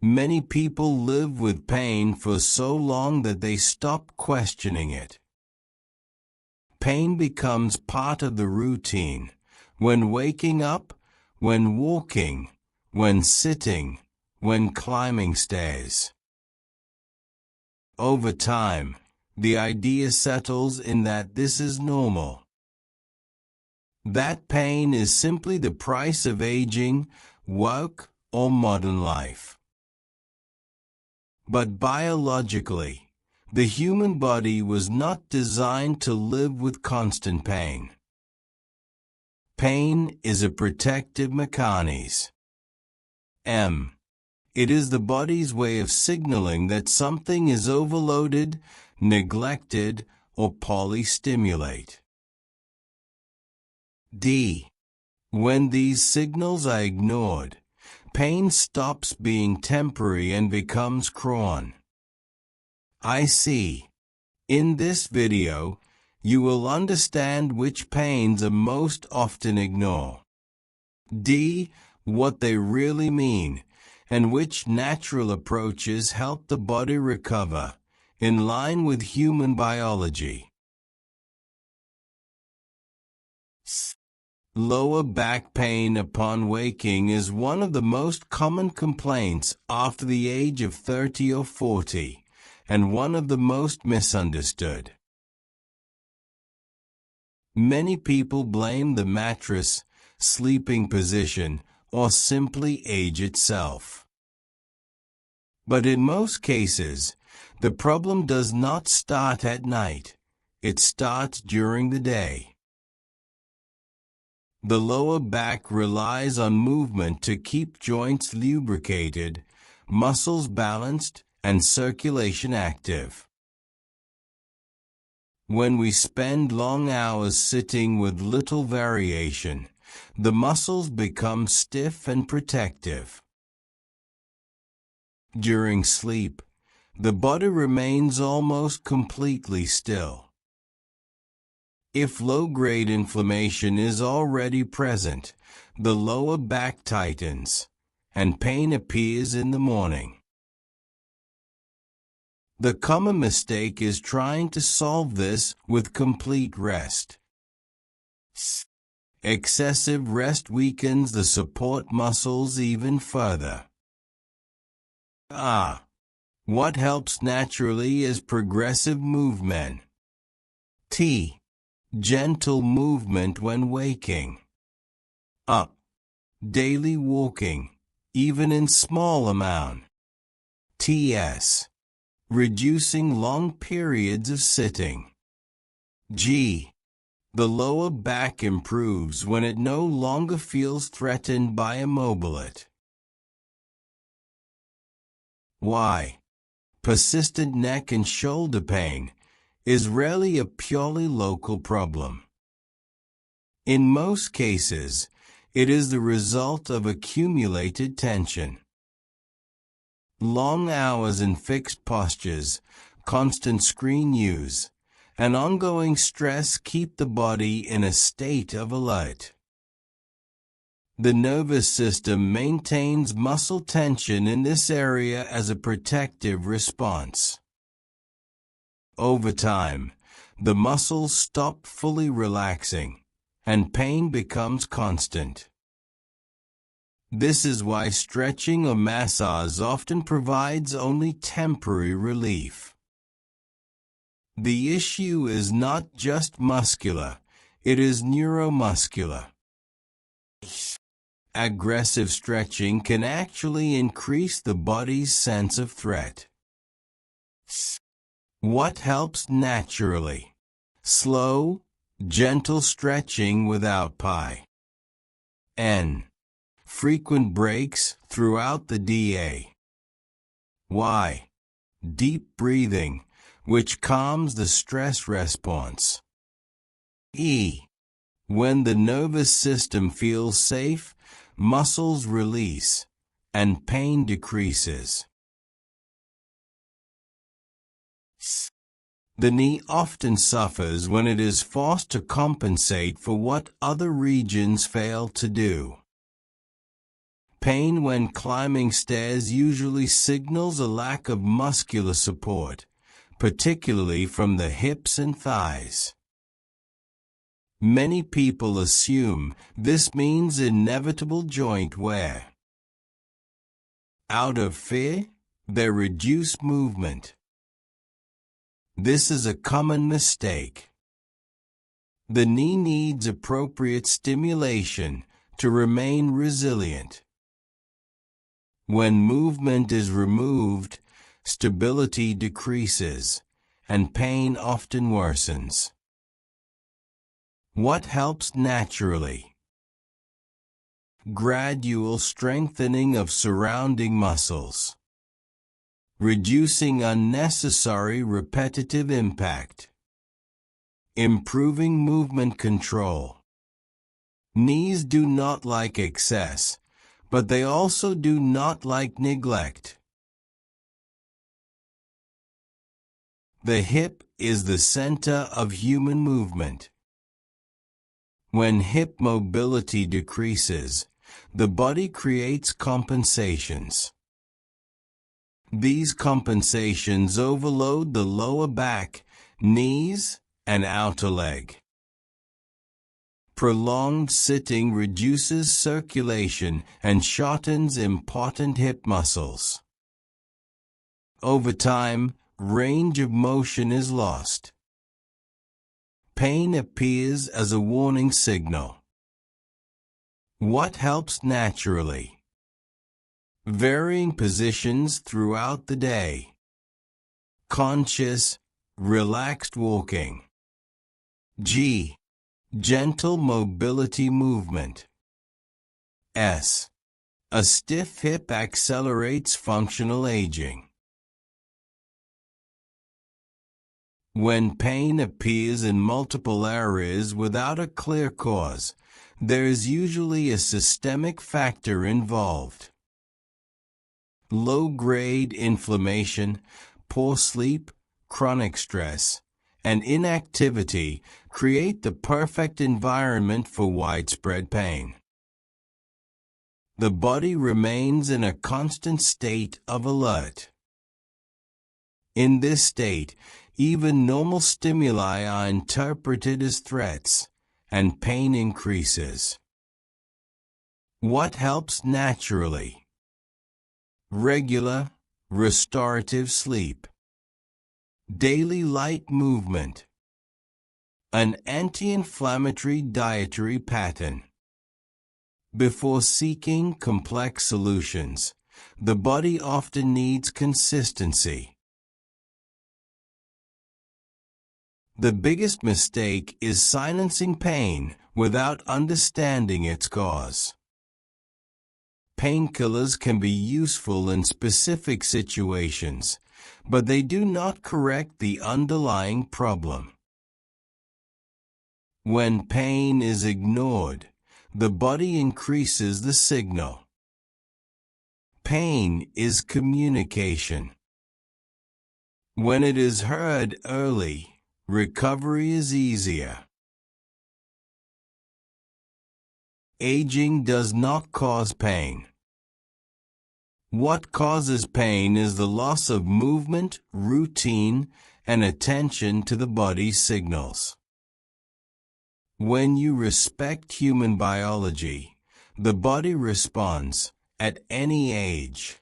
Many people live with pain for so long that they stop questioning it. Pain becomes part of the routine, when waking up, when walking, when sitting, when climbing stairs. Over time, the idea settles in that this is normal. That pain is simply the price of aging, work, or modern life. But biologically, the human body was not designed to live with constant pain. Pain is a protective mechanism. It is the body's way of signaling that something is overloaded, neglected, or poorly stimulated. When these signals are ignored, pain stops being temporary and becomes chronic. In this video, you will understand which pains are most often ignored. What they really mean, and which natural approaches help the body recover, in line with human biology. Lower back pain upon waking is one of the most common complaints after the age of 30 or 40, and one of the most misunderstood. Many people blame the mattress, sleeping position, or simply age itself. But in most cases, the problem does not start at night. It starts during the day. The lower back relies on movement to keep joints lubricated, muscles balanced, and circulation active. When we spend long hours sitting with little variation, the muscles become stiff and protective. During sleep, the body remains almost completely still. If low-grade inflammation is already present, the lower back tightens, and pain appears in the morning. The common mistake is trying to solve this with complete rest. Excessive rest weakens the support muscles even further. What helps naturally is progressive movement. Gentle movement when waking up. Daily walking, even in small amount. Reducing long periods of sitting. The lower back improves when it no longer feels threatened by immobility. Persistent neck and shoulder pain is rarely a purely local problem. In most cases, it is the result of accumulated tension. Long hours in fixed postures, constant screen use, and ongoing stress keep the body in a state of alert. The nervous system maintains muscle tension in this area as a protective response. Over time, the muscles stop fully relaxing, and pain becomes constant. This is why stretching or massage often provides only temporary relief. The issue is not just muscular, it is neuromuscular. Aggressive stretching can actually increase the body's sense of threat. What helps naturally? Slow, gentle stretching without frequent breaks throughout the day. Deep breathing, which calms the stress response. When the nervous system feels safe, muscles release, and pain decreases. The knee often suffers when it is forced to compensate for what other regions fail to do. Pain when climbing stairs usually signals a lack of muscular support, particularly from the hips and thighs. Many people assume this means inevitable joint wear. Out of fear, they reduce movement. This is a common mistake. The knee needs appropriate stimulation to remain resilient. When movement is removed, stability decreases, and pain often worsens. What helps naturally? Gradual strengthening of surrounding muscles, reducing unnecessary repetitive impact, improving movement control. Knees do not like excess, but they also do not like neglect. The hip is the center of human movement. When hip mobility decreases, the body creates compensations. These compensations overload the lower back, knees, and outer leg. Prolonged sitting reduces circulation and shortens important hip muscles. Over time, range of motion is lost. Pain appears as a warning signal. What helps naturally? Varying positions throughout the day. Conscious, relaxed walking. G. Gentle mobility movement. S. A stiff hip accelerates functional aging. When pain appears in multiple areas without a clear cause, there is usually a systemic factor involved. Low-grade inflammation, poor sleep, chronic stress, and inactivity create the perfect environment for widespread pain. The body remains in a constant state of alert. In this state, even normal stimuli are interpreted as threats, and pain increases. What helps naturally? Regular, restorative sleep. Daily light movement. An anti-inflammatory dietary pattern. Before seeking complex solutions, the body often needs consistency. The biggest mistake is silencing pain without understanding its cause. Painkillers can be useful in specific situations, but they do not correct the underlying problem. When pain is ignored, the body increases the signal. Pain is communication. When it is heard early, recovery is easier. Aging does not cause pain. What causes pain is the loss of movement, routine, and attention to the body's signals. When you respect human biology, the body responds at any age.